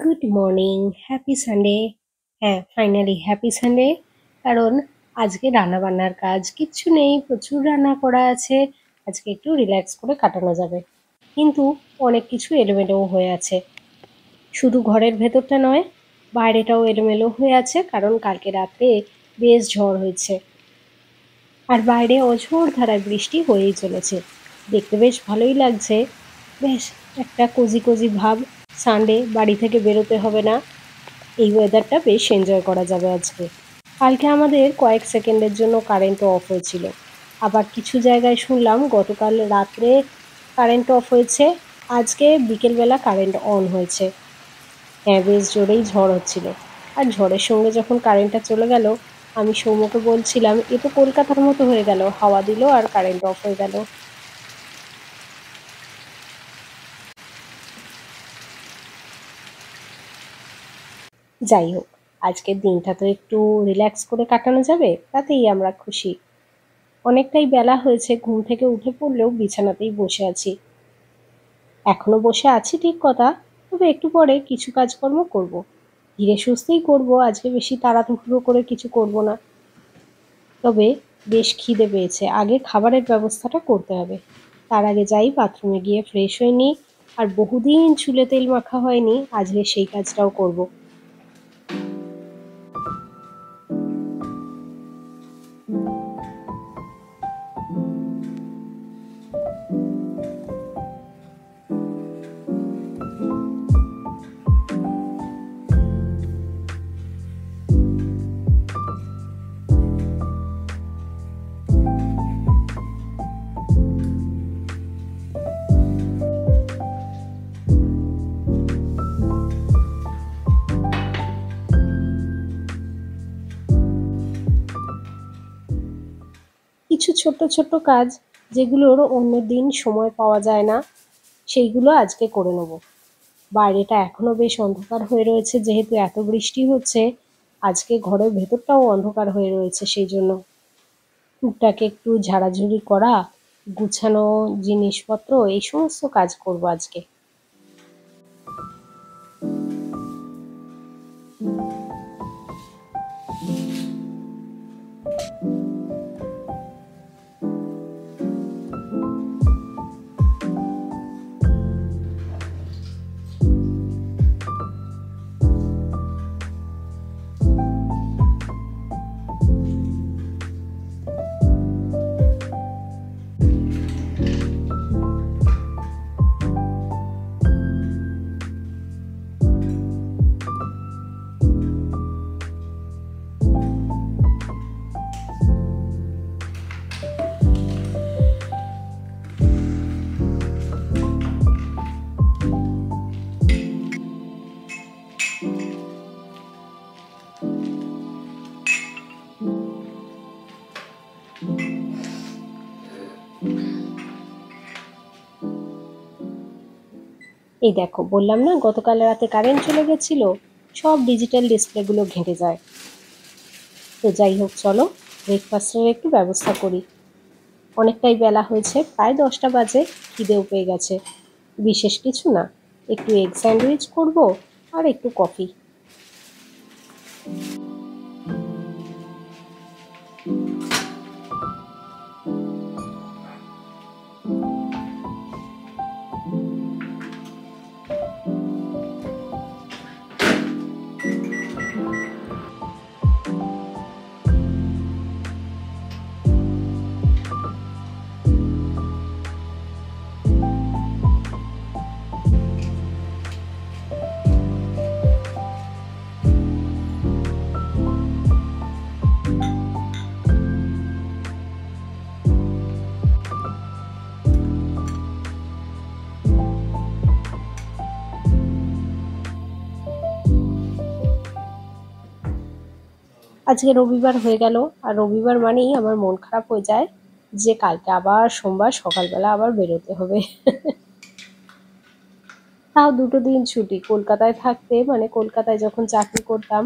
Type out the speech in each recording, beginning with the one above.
Good morning, happy Sunday. হ্যাঁ, finally happy Sunday. কারণ আজকে রান্নাবান্নার কাজ কিচ্ছু নেই, প্রচুর রান্না করা আছে। আজকে একটু রিল্যাক্স করে কাটানো যাবে। কিন্তু অনেক কিছু এলোমেলোও হয়ে আছে। শুধু ঘরের ভেতরটা নয়, বাইরেটাও এলোমেলো হয়ে আছে, কারণ কালকে রাতে বেশ ঝড় হয়েছে। আর বাইরে অঝোর ধারায় বৃষ্টি হয়েই চলেছে। দেখতে বেশ ভালোই লাগছে। বেশ একটা কোজি কোজি ভাব। সানডে, বাড়ি থেকে বেরোতে হবে না। এই ওয়েদারটা বেশ এনজয় করা যাবে আজকে। কালকে আমাদের কয়েক সেকেন্ডের জন্য কারেন্টও অফ হয়েছিল। আবার কিছু জায়গায় শুনলাম গতকাল রাত্রে কারেন্ট অফ হয়েছে, আজকে বিকেলবেলা কারেন্ট অন হয়েছে। হ্যাঁ, বেশ জোরেই ঝড় হচ্ছিল। আর ঝড়ের সঙ্গে যখন কারেন্টটা চলে গেল, আমি সৌম্যকে বলছিলাম, এ তো কলকাতার মতো হয়ে গেল, হাওয়া দিল আর কারেন্ট অফ হয়ে গেল। যাই হোক, আজকের দিনটা তো একটু রিল্যাক্স করে কাটানো যাবে, তাতেই আমরা খুশি। অনেকটাই বেলা হয়েছে, ঘুম থেকে উঠে পড়লেও বিছানাতেই বসে আছি। এখনো বসে আছি ঠিক কথা, তবে একটু পরে কিছু কাজকর্ম করব। ধীরে সুস্থেই করব, আজকে বেশি তাড়াহুড়ো করে কিছু করব না। তবে বেশ খিদে পেয়েছে, আগে খাবারের ব্যবস্থাটা করতে হবে। তার আগে যাই বাথরুমে গিয়ে ফ্রেশ হয়ে নিই। আর বহুদিন চুলে তেল মাখা হয়নি, আজকে সেই কাজটাও করব। কিছু ছোট্ট ছোট্ট কাজ, যেগুলোর অন্য দিন সময় পাওয়া যায় না, সেইগুলো আজকে করে নেব। বাইরেটা এখনো বেশ অন্ধকার হয়ে রয়েছে, যেহেতু এত বৃষ্টি হচ্ছে। আজকে ঘরের ভেতরটাও অন্ধকার হয়ে রয়েছে, সেই জন্য টুকটাক একটু ঝাড়াঝুড়ি করা, গুছানো জিনিসপত্র, এই সমস্ত কাজ করব আজকে। এই দেখো, বললাম না গতকাল রাতে কারেন্ট চলে গেছিল, সব ডিজিটাল ডিসপ্লেগুলো ঘেঁটে যায়। তো যাই হোক, চলো ব্রেকফাস্টের একটু ব্যবস্থা করি। অনেকটাই বেলা হয়েছে, প্রায় 10টা বাজে। খিদেও পেয়ে গেছে। বিশেষ কিছু না, একটু এগ স্যান্ডউইচ করব আর একটু কফি। আজকে রবিবার হয়ে গেল, আর রবিবার মানেই আমার মন খারাপ হয়ে যায় যে কালকে আবার সোমবার সকালবেলা আবার বেরোতে হবে। তাও 2টো দিন ছুটি। কলকাতায় থাকতে, মানে কলকাতায় যখন চাকরি করতাম,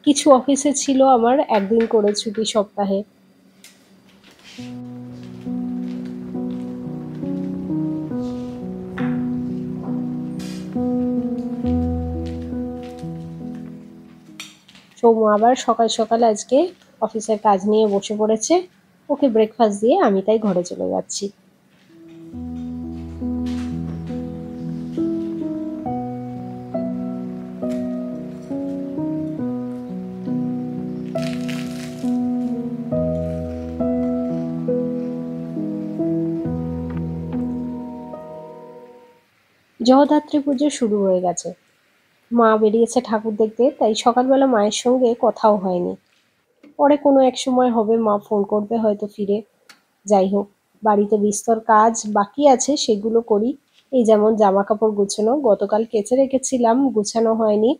কিছু অফিসে ছিল আমার 1 দিন করে ছুটি সপ্তাহে। সৌম্য আবার সকাল সকাল আজকে অফিসের কাজ নিয়ে বসে পড়েছে। ওকে ব্রেকফাস্ট দিয়ে আমি তাই ঘরে চলে যাচ্ছি। জগদ্ধাত্রী পুজো শুরু হয়ে গেছে। মা বেরিয়েছে ঠাকুর দেখতে, তাই সকালবেলা মায়ের সঙ্গে কথাও হয়নি। পরে কোনো এক সময় হবে, মা ফোন করবে হয়তো ফিরে। যাই হোক, বাড়িতে বিস্তর কাজ বাকি আছে, সেগুলো করি। এই যেমন জামা কাপড় গুছানো, গতকাল কেচে রেখেছিলাম, গুছানো হয়নি।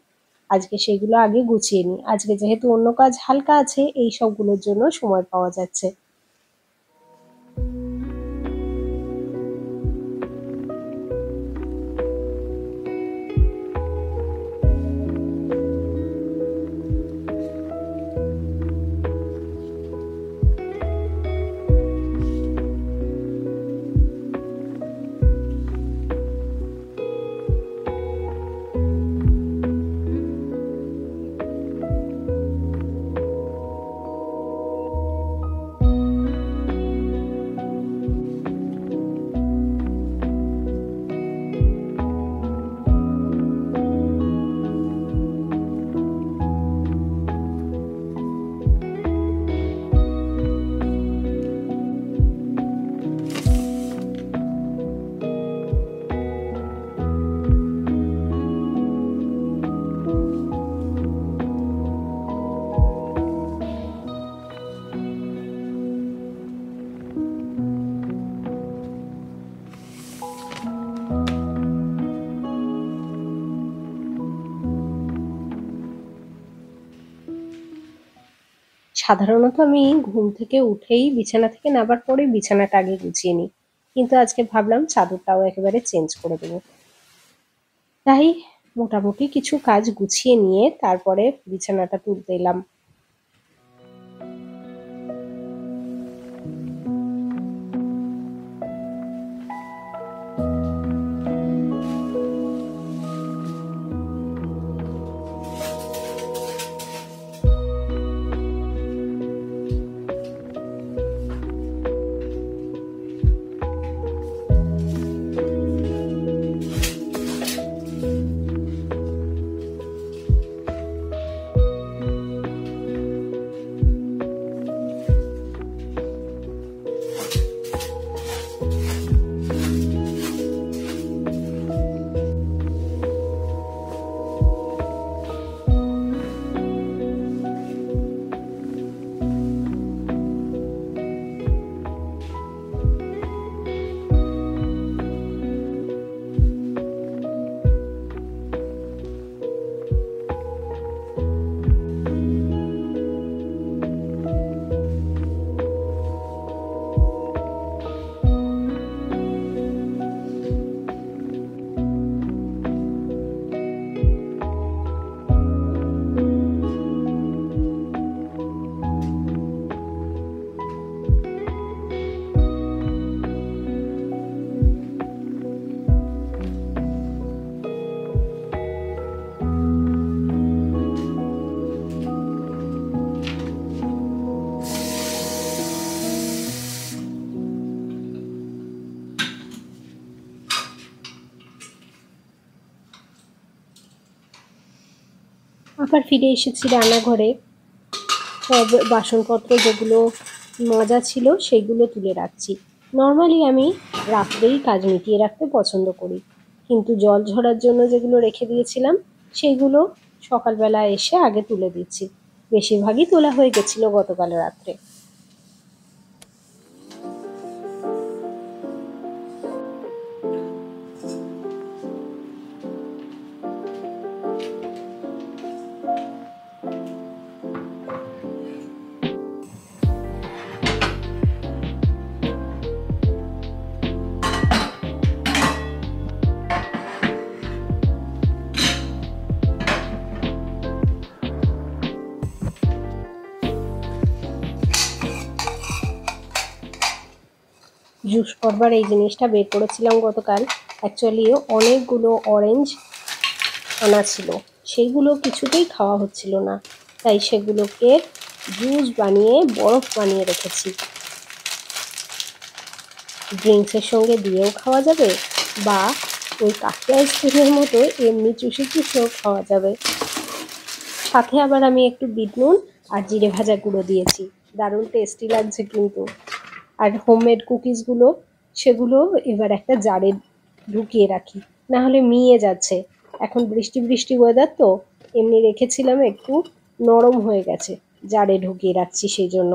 আজকে সেগুলো আগে গুছিয়ে নিই। আজকে যেহেতু অন্য কাজ হালকা আছে, এই সবগুলোর জন্য সময় পাওয়া যাচ্ছে। সাধারণত আমি ঘুম থেকে উঠেই বিছানা থেকে নামার পরে বিছানাটা আগে গুছিয়ে নিই, কিন্তু আজকে ভাবলাম চাদরটাও একেবারে চেঞ্জ করে দেবো। তাই মোটামুটি কিছু কাজ গুছিয়ে নিয়ে তারপরে বিছানাটা তুলতে এলাম। আবার ফিরে এসেছি রান্নাঘরে। সব বাসনপত্র যেগুলো মাজা ছিল সেগুলো তুলে রাখছি। নর্মালি আমি রাত্রেই কাজ মিটিয়ে রাখতে পছন্দ করি, কিন্তু জল ঝরার জন্য যেগুলো রেখে দিয়েছিলাম সেগুলো সকালবেলা এসে আগে তুলে দিচ্ছি। বেশিরভাগই তোলা হয়ে গেছিল গতকাল রাত্রে। জুস করবার এই জিনিসটা বের করেছিলাম গতকাল। অ্যাকচুয়ালি অনেকগুলো অরেঞ্জ আনা ছিল, সেইগুলো কিছুতেই খাওয়া হচ্ছিল না। তাই সেগুলোকে জুস বানিয়ে বরফ বানিয়ে রেখেছি। ড্রিঙ্কসের সঙ্গে দিয়েও খাওয়া যাবে বা ওই কাঠি আইসক্রিমের মতো এমনি চুষে চুষেও খাওয়া যাবে। সাথে আবার আমি একটু বিট নুন আর জিরে ভাজা গুঁড়ো দিয়েছি, দারুণ টেস্টি লাগছে কিন্তু। আর হোমমেড কুকিজগুলো সেগুলো এবার একটা জারে ঢুকিয়ে রাখি, না হলে মিয়ে যাচ্ছে। এখন বৃষ্টি বৃষ্টি ওয়েদার তো, এমনি রেখেছিলাম একটু নরম হয়ে গেছে, জারে ঢুকিয়ে রাখছি সেই জন্য।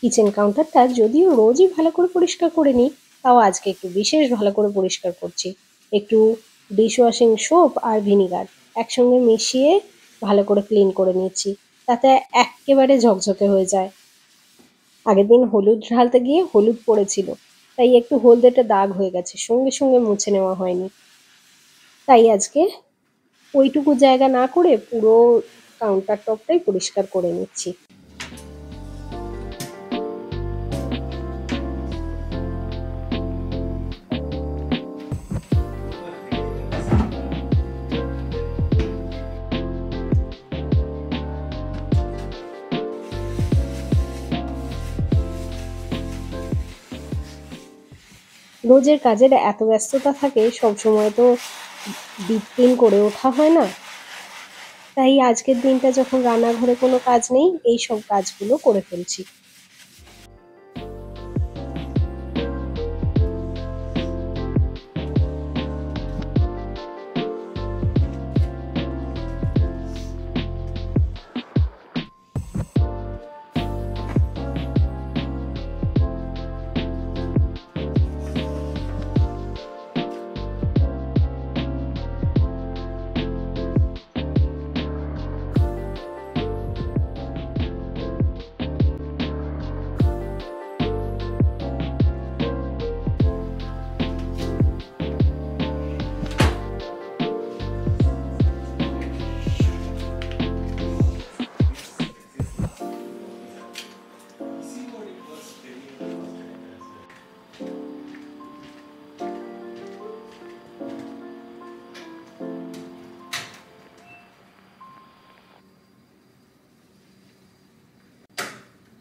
কিচেন কাউন্টারটা যদিও রোজই ভালো করে পরিষ্কার করে নিই, তাও আজকে একটু বিশেষ ভালো করে পরিষ্কার করছি। একটু ডিশওয়াশিং সোপ আর ভিনিগার একসঙ্গে মিশিয়ে ভালো করে ক্লিন করে নিচ্ছি, তাতে একেবারে ঝকঝকে হয়ে যায়। আগের দিন হলুদ ঢালতে গিয়ে হলুদ পড়েছিল, তাই একটু হলদেটে দাগ হয়ে গেছে, সঙ্গে সঙ্গে মুছে নেওয়া হয়নি। তাই আজকে ওইটুকু জায়গা না করে পুরো কাউন্টার টপটাই পরিষ্কার করে নিচ্ছি। রোজের কাজের এত ব্যস্ততা থাকে, সবসময় তো ডিপ ক্লিন করে ওঠা হয় না। তাই আজকের দিনটা যখন রান্নাঘরে কোনো কাজ নেই, এই সব কাজগুলো করে ফেলছি।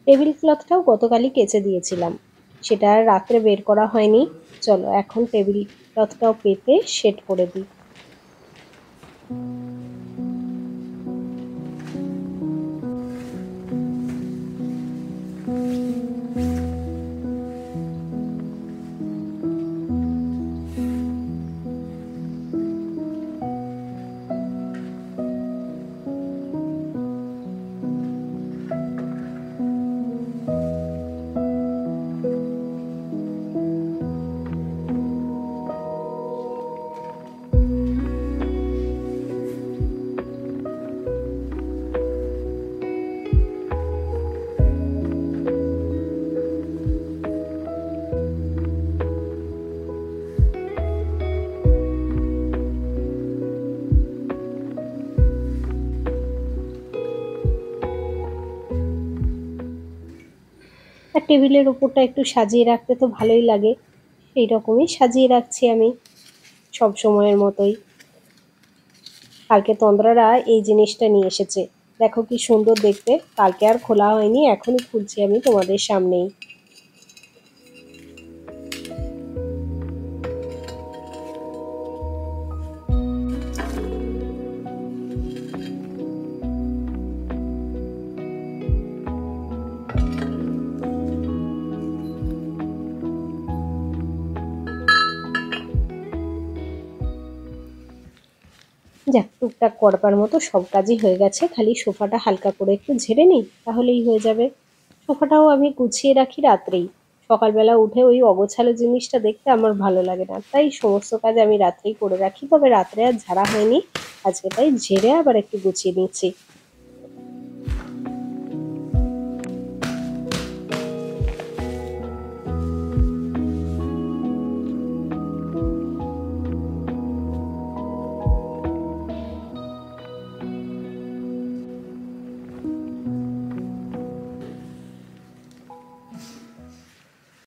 টেবিল ক্লথটাও গতকালই কেচে দিয়েছিলাম, সেটা আর রাত্রে বের করা হয়নি। চলো এখন টেবিল ক্লথটাও পেতে সেট করে দিই। আর টেবিলের ওপরটা একটু সাজিয়ে রাখতে তো ভালোই লাগে, সেই রকমই সাজিয়ে রাখছি আমি সব সময়ের মতোই। কালকে তন্দ্রারা এই জিনিসটা নিয়ে এসেছে, দেখো কি সুন্দর দেখতে। কালকে আর খোলা হয়নি, এখনই খুলছি আমি তোমাদের সামনেই। যাক, টুকটাক করবার মতো সব কাজই হয়ে গেছে, খালি সোফাটা হালকা করে একটু ঝেড়ে নিই, তাহলেই হয়ে যাবে। সোফাটাও আমি গুছিয়ে রাখি রাত্রেই, সকালবেলা উঠে ওই অগোছালো জিনিসটা দেখতে আমার ভালো লাগে না, তাই সমস্ত কাজ আমি রাত্রেই করে রাখি। তবে রাত্রে আর ঝাড়া হয়নি, আজকে তাই ঝেড়ে আবার একটু গুছিয়ে নিচ্ছি।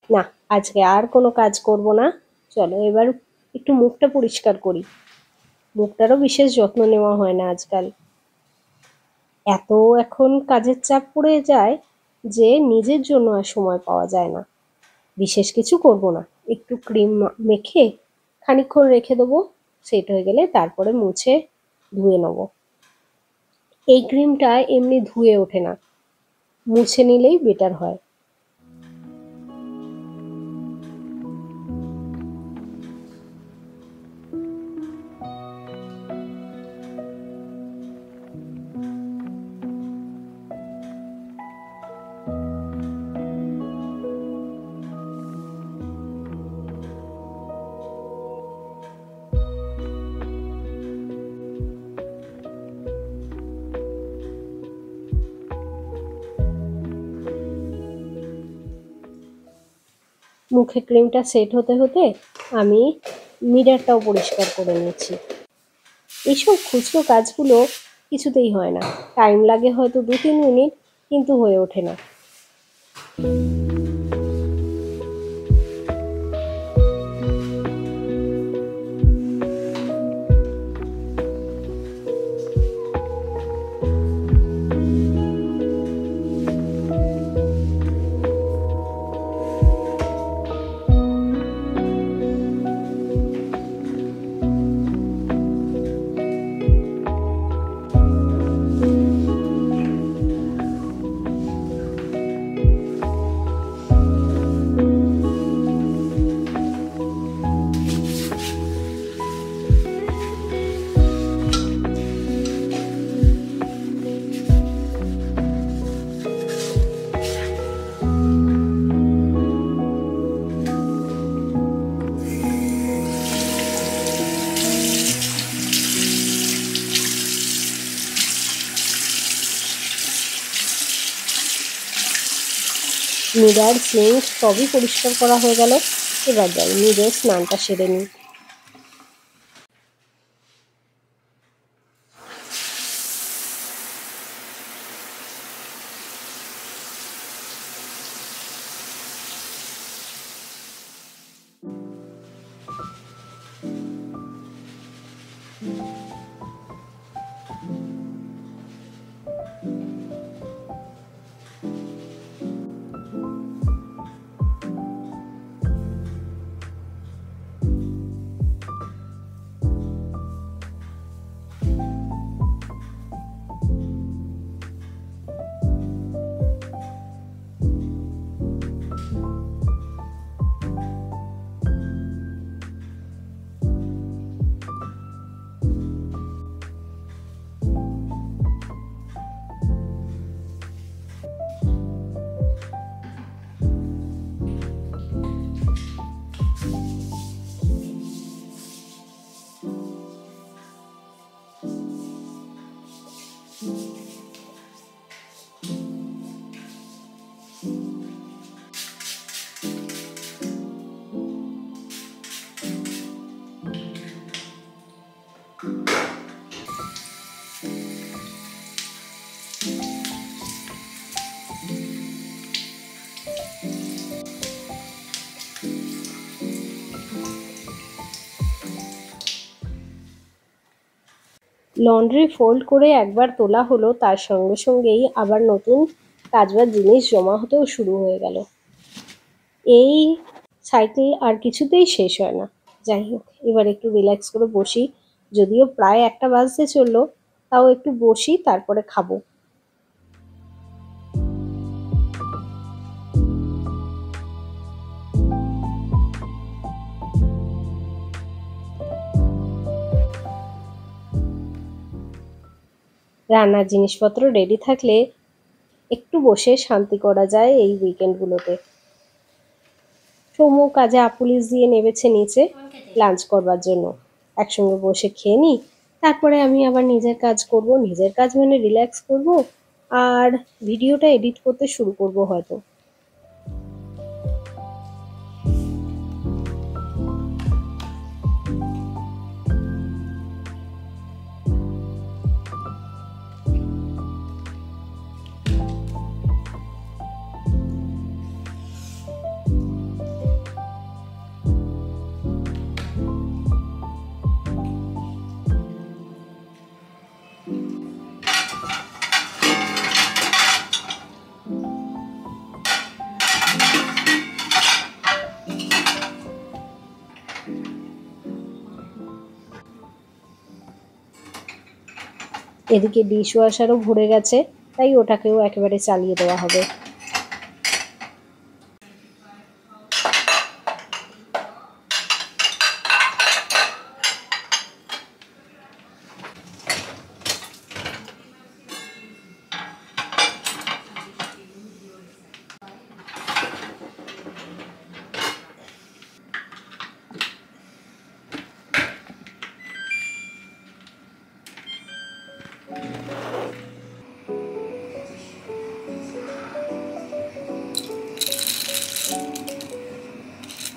না, আজকে আর কোনো কাজ করব না। চলো এবার একটু মুখটা পরিষ্কার করি। মুখটারও বিশেষ যত্ন নেওয়া হয় না আজকাল। এত এখন কাজের চাপ পড়ে যায় যে নিজের জন্য আর সময় পাওয়া যায় না। বিশেষ কিছু করব না, একটু ক্রিম মেখে খানিকক্ষণ রেখে দেবো, সেট হয়ে গেলে তারপরে মুছে ধুয়ে নেব। এই ক্রিমটা এমনি ধুয়ে ওঠে না, মুছে নিলেই বেটার হয়। মুখে ক্রিমটা সেট হতে হতে আমি মিররটাও পরিষ্কার করে নিচ্ছি। এইসব খুচরো কাজগুলো কিছুতেই হয় না, টাইম লাগে হয়তো 2-3 মিনিট, কিন্তু হয়ে ওঠে না। মিরর, সিঙ্ক সবই পরিষ্কার করা হয়ে গেল। এবার যাই নিজের স্নানটা সেরে নিই। লন্ড্রি ফোল্ড করে একবার তোলা হলো, তার সঙ্গে সঙ্গেই আবার নতুন কাচবার জিনিস জমা হতেও শুরু হয়ে গেল। এই সাইকেল আর কিছুতেই শেষ হয় না। যাই হোক, এবার একটু রিল্যাক্স করে বসি। যদিও প্রায় 1টা বাজতে চললো, তাও একটু বসি, তারপরে খাবো। রান্নার জিনিসপত্র রেডি থাকলে একটু বসে শান্তি করা যায় এই উইকেন্ডগুলোতে। সৌম্য কাজে পুলিশ দিয়ে নেমেছে নিচে লাঞ্চ করবার জন্য। একসঙ্গে বসে খেয়ে নিই, তারপরে আমি আবার নিজের কাজ করব। নিজের কাজ মানে রিল্যাক্স করব, আর ভিডিওটা এডিট করতে শুরু করব হয়তো। এদিকে ডিশওয়াশারও ভরে গেছে, তাই ওটাকেও একেবারে চালিয়ে দেওয়া হবে।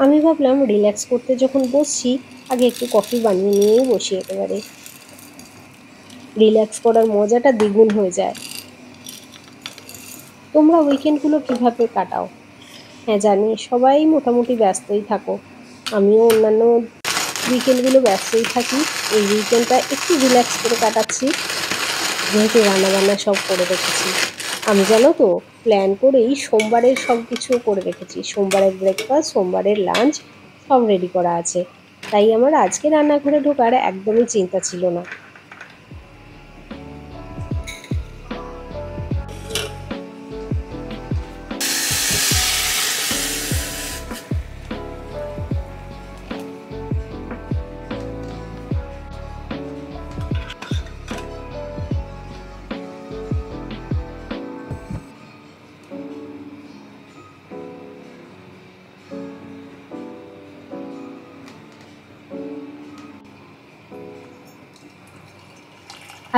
আমি ভাবলাম রিল্যাক্স করতে যখন বসছি, আগে একটু কফি বানিয়ে নিয়েই বসি একেবারে। রিল্যাক্স করার মজাটা দ্বিগুণ হয়ে যায়। তোমরা উইকেন্ডগুলো কিভাবে কাটাও? হ্যাঁ জানি সবাই মোটামুটি ব্যস্তই থাকো, আমিও অন্যান্য উইকেন্ডগুলো ব্যস্তই থাকি। এই উইকেন্ডটা একটু রিল্যাক্স করে কাটাচ্ছি, যেহেতু রান্নাবান্না সব করে রেখেছি। আমি জানো তো প্ল্যান করেই সোমবারের সব কিছু করে রেখেছি, সোমবারের ব্রেকফাস্ট, সোমবারের লাঞ্চ সব রেডি করা আছে, তাই আমার আজকে রান্নাঘরে ঢোকার একদমই চিন্তা ছিল না।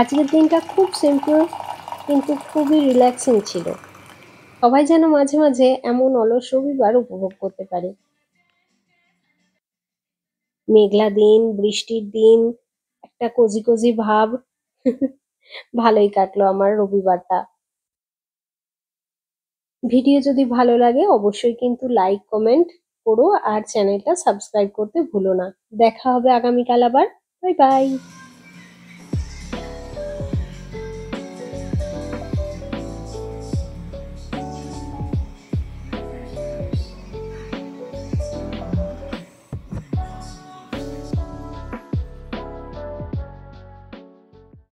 আজকের দিনটা খুব সিম্পল কিন্তু খুবই রিল্যাক্সিং ছিল। সবাই যেন মাঝে মাঝে এমন অলস রবিবার উপভোগ করতে পারে। মেঘলা দিন, বৃষ্টির দিন, একটা কোজি কোজি ভাব। ভালোই কাটলো আমার রবিবারটা। ভিডিও যদি ভালো লাগে অবশ্যই কিন্তু লাইক কমেন্ট করো আর চ্যানেলটা সাবস্ক্রাইব করতে ভুলো না। দেখা হবে আগামীকাল আবার। Bye bye.